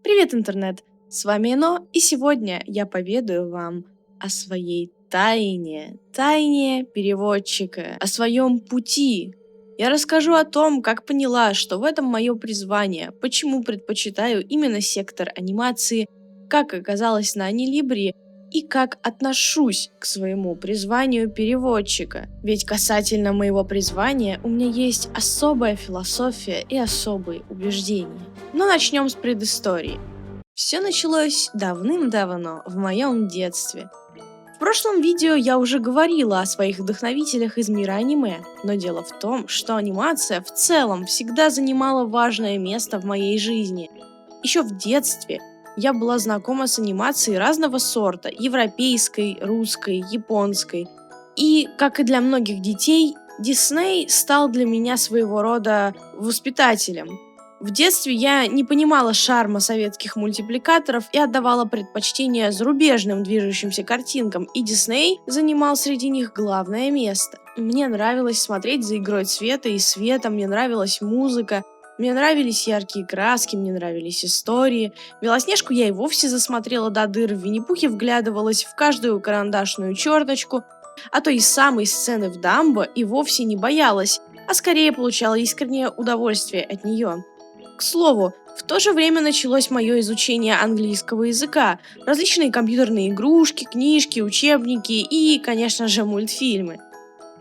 Привет, интернет! С вами Ино, и сегодня я поведаю вам о своей тайне переводчика, о своем пути. Я расскажу о том, как поняла, что в этом мое призвание, почему предпочитаю именно сектор анимации, как оказалась на Анилибре и как отношусь к своему призванию переводчика. Ведь касательно моего призвания у меня есть особая философия и особые убеждения. Но начнем с предыстории. Все началось давным-давно, в моем детстве. В прошлом видео я уже говорила о своих вдохновителях из мира аниме, но дело в том, что анимация в целом всегда занимала важное место в моей жизни. Еще в детстве я была знакома с анимацией разного сорта – европейской, русской, японской. И, как и для многих детей, Дисней стал для меня своего рода воспитателем. В детстве я не понимала шарма советских мультипликаторов и отдавала предпочтение зарубежным движущимся картинкам, и Дисней занимал среди них главное место. Мне нравилось смотреть за игрой цвета и света, мне нравилась музыка, мне нравились яркие краски, мне нравились истории. Белоснежку я и вовсе засмотрела до дыр, в Винни-Пухе вглядывалась в каждую карандашную черточку, а то и самой сцены в Дамбо и вовсе не боялась, а скорее получала искреннее удовольствие от нее. К слову, в то же время началось мое изучение английского языка, различные компьютерные игрушки, книжки, учебники и, конечно же, мультфильмы.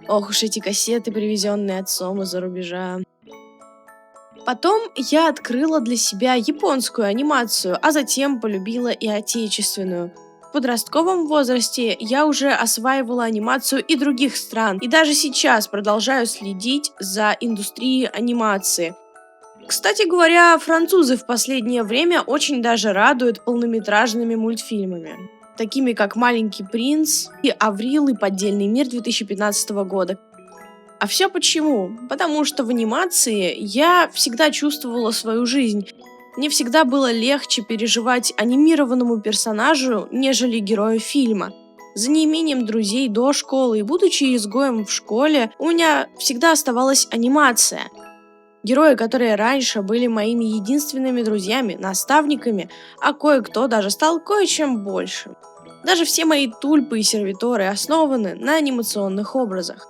Ох уж эти кассеты, привезенные отцом из-за рубежа. Потом я открыла для себя японскую анимацию, а затем полюбила и отечественную. В подростковом возрасте я уже осваивала анимацию и других стран, и даже сейчас продолжаю следить за индустрией анимации. Кстати говоря, французы в последнее время очень даже радуют полнометражными мультфильмами, такими как «Маленький принц» и «Аврил» и «Поддельный мир» 2015 года. А все почему? Потому что в анимации я всегда чувствовала свою жизнь. Мне всегда было легче переживать анимированному персонажу, нежели герою фильма. За неимением друзей до школы и будучи изгоем в школе, у меня всегда оставалась анимация. Герои, которые раньше были моими единственными друзьями, наставниками, а кое-кто даже стал кое-чем большим. Даже все мои тульпы и сервиторы основаны на анимационных образах.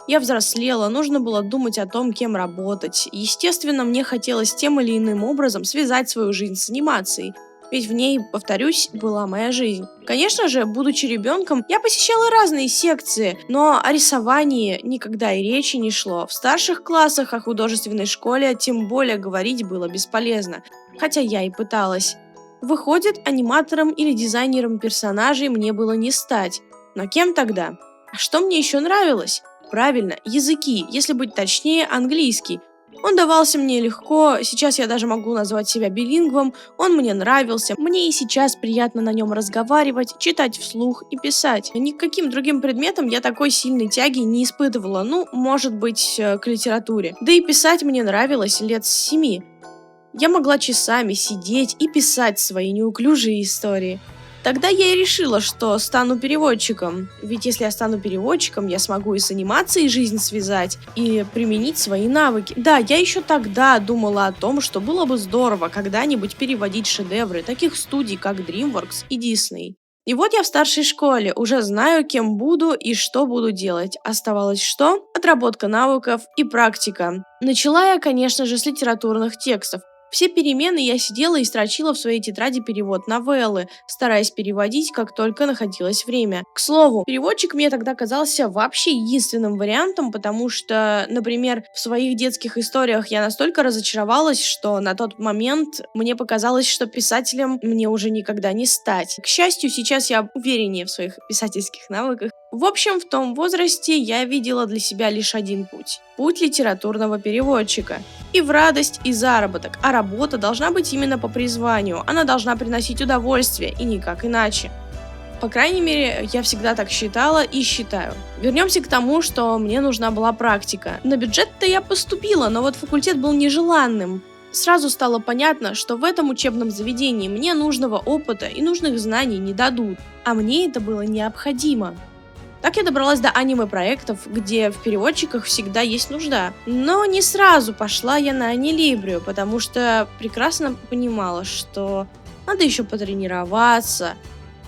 Я взрослела, нужно было думать о том, кем работать. Естественно, мне хотелось тем или иным образом связать свою жизнь с анимацией, ведь в ней, повторюсь, была моя жизнь. Конечно же, будучи ребенком, я посещала разные секции, но о рисовании никогда и речи не шло. В старших классах о художественной школе тем более говорить было бесполезно, хотя я и пыталась. Выходит, аниматором или дизайнером персонажей мне было не стать. Но кем тогда? А что мне еще нравилось? Правильно, языки, если быть точнее, английский. Он давался мне легко, сейчас я даже могу назвать себя билингвом, он мне нравился, мне и сейчас приятно на нем разговаривать, читать вслух и писать. Ни к каким другим предметам я такой сильной тяги не испытывала, может быть, к литературе. Да и писать мне нравилось лет с 7. Я могла часами сидеть и писать свои неуклюжие истории. Тогда я и решила, что стану переводчиком. Ведь если я стану переводчиком, я смогу и с анимацией жизнь связать, и применить свои навыки. Да, я еще тогда думала о том, что было бы здорово когда-нибудь переводить шедевры таких студий, как DreamWorks и Disney. И вот я в старшей школе, уже знаю, кем буду и что буду делать. Оставалось что? Отработка навыков и практика. Начала я, конечно же, с литературных текстов. Все перемены я сидела и строчила в своей тетради перевод новеллы, стараясь переводить, как только находилось время. К слову, переводчик мне тогда казался вообще единственным вариантом, потому что, например, в своих детских историях я настолько разочаровалась, что на тот момент мне показалось, что писателем мне уже никогда не стать. К счастью, сейчас я увереннее в своих писательских навыках. В общем, в том возрасте я видела для себя лишь один путь. Путь литературного переводчика. И в радость, и заработок. А работа должна быть именно по призванию. Она должна приносить удовольствие, и никак иначе. По крайней мере, я всегда так считала и считаю. Вернемся к тому, что мне нужна была практика. На бюджет-то я поступила, но вот факультет был нежеланным. Сразу стало понятно, что в этом учебном заведении мне нужного опыта и нужных знаний не дадут. А мне это было необходимо. Так я добралась до аниме-проектов, где в переводчиках всегда есть нужда. Но не сразу пошла я на Анилибрию, потому что прекрасно понимала, что надо еще потренироваться,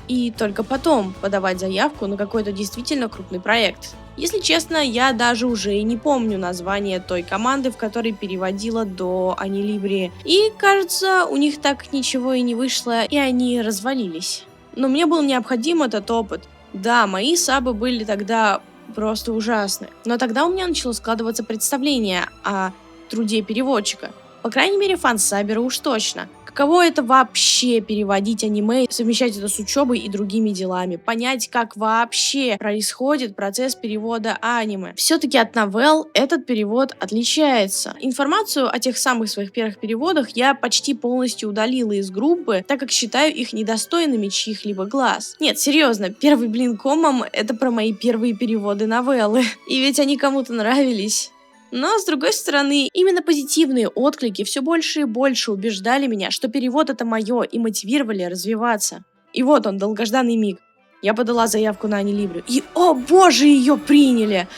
и только потом подавать заявку на какой-то действительно крупный проект. Если честно, я даже уже и не помню название той команды, в которой переводила до Анилибрии. И, кажется, у них так ничего и не вышло, и они развалились. Но мне был необходим этот опыт. Да, мои сабы были тогда просто ужасны. Но тогда у меня начало складываться представление о труде переводчика. По крайней мере, фансабера уж точно. Каково это вообще переводить аниме, совмещать это с учебой и другими делами, понять, как вообще происходит процесс перевода аниме. Все-таки от новелл этот перевод отличается. Информацию о тех самых своих первых переводах я почти полностью удалила из группы, так как считаю их недостойными чьих-либо глаз. Нет, серьезно, первый блин комом — это про мои первые переводы новеллы. И ведь они кому-то нравились. Но, с другой стороны, именно позитивные отклики все больше и больше убеждали меня, что перевод — это мое, и мотивировали развиваться. И вот он, долгожданный миг. Я подала заявку на Анилибрию, и, о боже, ее приняли!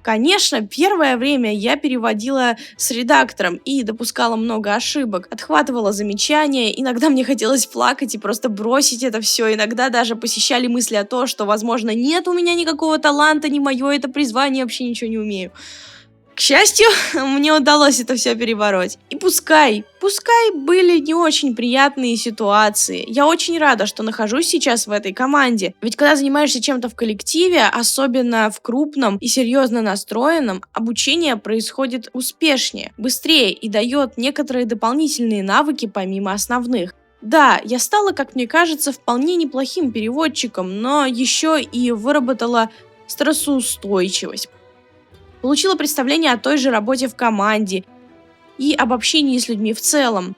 Конечно, первое время я переводила с редактором и допускала много ошибок, отхватывала замечания, иногда мне хотелось плакать и просто бросить это все, иногда даже посещали мысли о том, что, возможно, нет у меня никакого таланта, не мое это призвание, вообще ничего не умею. К счастью, мне удалось это все перебороть. И пускай были не очень приятные ситуации. Я очень рада, что нахожусь сейчас в этой команде. Ведь когда занимаешься чем-то в коллективе, особенно в крупном и серьезно настроенном, обучение происходит успешнее, быстрее и дает некоторые дополнительные навыки помимо основных. Да, я стала, как мне кажется, вполне неплохим переводчиком, но еще и выработала стрессоустойчивость. Получила представление о той же работе в команде и об общении с людьми в целом.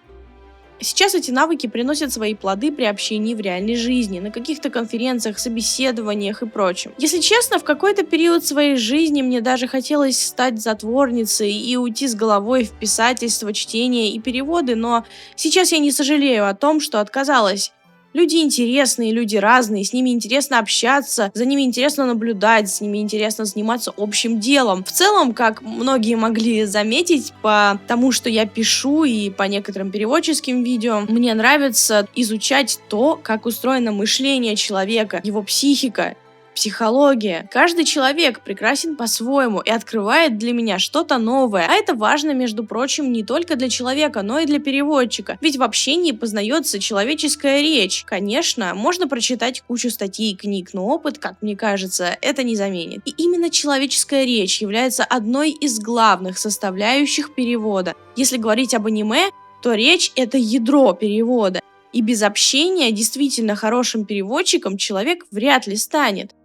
Сейчас эти навыки приносят свои плоды при общении в реальной жизни, на каких-то конференциях, собеседованиях и прочем. Если честно, в какой-то период своей жизни мне даже хотелось стать затворницей и уйти с головой в писательство, чтение и переводы, но сейчас я не сожалею о том, что отказалась. Люди интересные, люди разные, с ними интересно общаться, за ними интересно наблюдать, с ними интересно заниматься общим делом. В целом, как многие могли заметить по тому, что я пишу и по некоторым переводческим видео, мне нравится изучать то, как устроено мышление человека, его психика, психология. Каждый человек прекрасен по-своему и открывает для меня что-то новое. А это важно, между прочим, не только для человека, но и для переводчика. Ведь в общении познается человеческая речь. Конечно, можно прочитать кучу статей и книг, но опыт, как мне кажется, это не заменит. И именно человеческая речь является одной из главных составляющих перевода. Если говорить об аниме, то речь — это ядро перевода. И без общения действительно хорошим переводчиком человек вряд ли станет.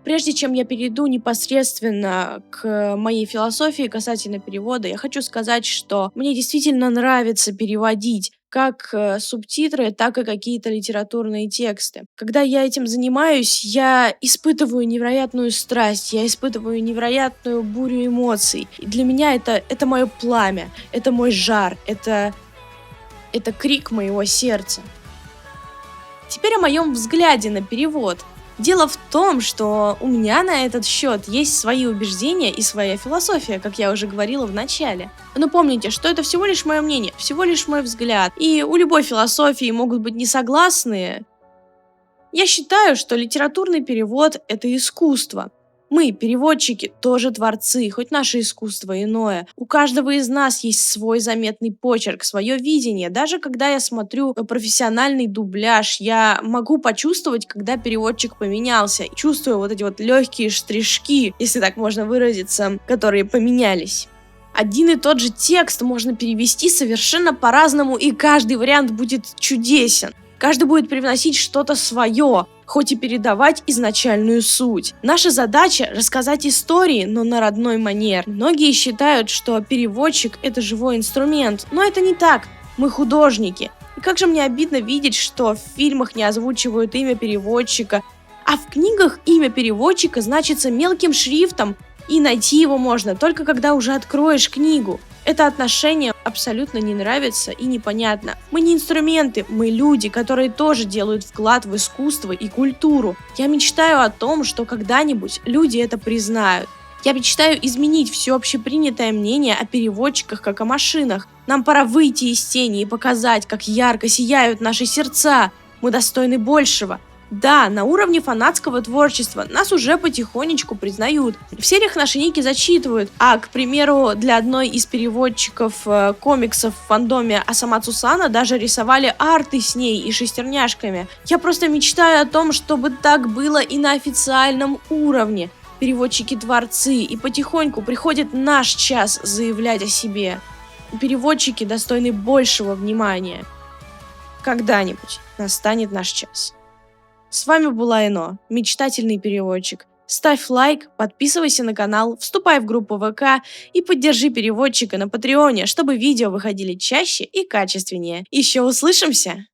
Прежде чем я перейду непосредственно к моей философии касательно перевода, я хочу сказать, что мне действительно нравится переводить как субтитры, так и какие-то литературные тексты. Когда я этим занимаюсь, я испытываю невероятную страсть, я испытываю невероятную бурю эмоций. И для меня это мое пламя, это мой жар, это крик моего сердца. Теперь о моем взгляде на перевод. Дело в том, что у меня на этот счет есть свои убеждения и своя философия, как я уже говорила в начале. Но помните, что это всего лишь мое мнение, всего лишь мой взгляд. И у любой философии могут быть несогласные. Я считаю, что литературный перевод — это искусство. Мы, переводчики, тоже творцы, хоть наше искусство иное. У каждого из нас есть свой заметный почерк, свое видение. Даже когда я смотрю профессиональный дубляж, я могу почувствовать, когда переводчик поменялся. Чувствую вот эти вот легкие штришки, если так можно выразиться, которые поменялись. Один и тот же текст можно перевести совершенно по-разному, и каждый вариант будет чудесен. Каждый будет привносить что-то свое, хоть и передавать изначальную суть. Наша задача — рассказать истории, но на родной манер. Многие считают, что переводчик — это живой инструмент, но это не так. Мы художники. И как же мне обидно видеть, что в фильмах не озвучивают имя переводчика, а в книгах имя переводчика значится мелким шрифтом, И найти его можно только когда уже откроешь книгу. Это отношение абсолютно не нравится и непонятно. Мы не инструменты, мы люди, которые тоже делают вклад в искусство и культуру. Я мечтаю о том, что когда-нибудь люди это признают. Я мечтаю изменить все общепринятое мнение о переводчиках как о машинах. Нам пора выйти из тени и показать, как ярко сияют наши сердца. Мы достойны большего. Да, на уровне фанатского творчества нас уже потихонечку признают. В сериях наши ники зачитывают, а, к примеру, для одной из переводчиков комиксов в фандоме Асамацу Сана даже рисовали арты с ней и шестерняшками. Я просто мечтаю о том, чтобы так было и на официальном уровне. Переводчики-творцы, и потихоньку приходит наш час заявлять о себе. Переводчики достойны большего внимания. Когда-нибудь настанет наш час. С вами была Эно, мечтательный переводчик. Ставь лайк, подписывайся на канал, вступай в группу ВК и поддержи переводчика на Патреоне, чтобы видео выходили чаще и качественнее. Еще услышимся!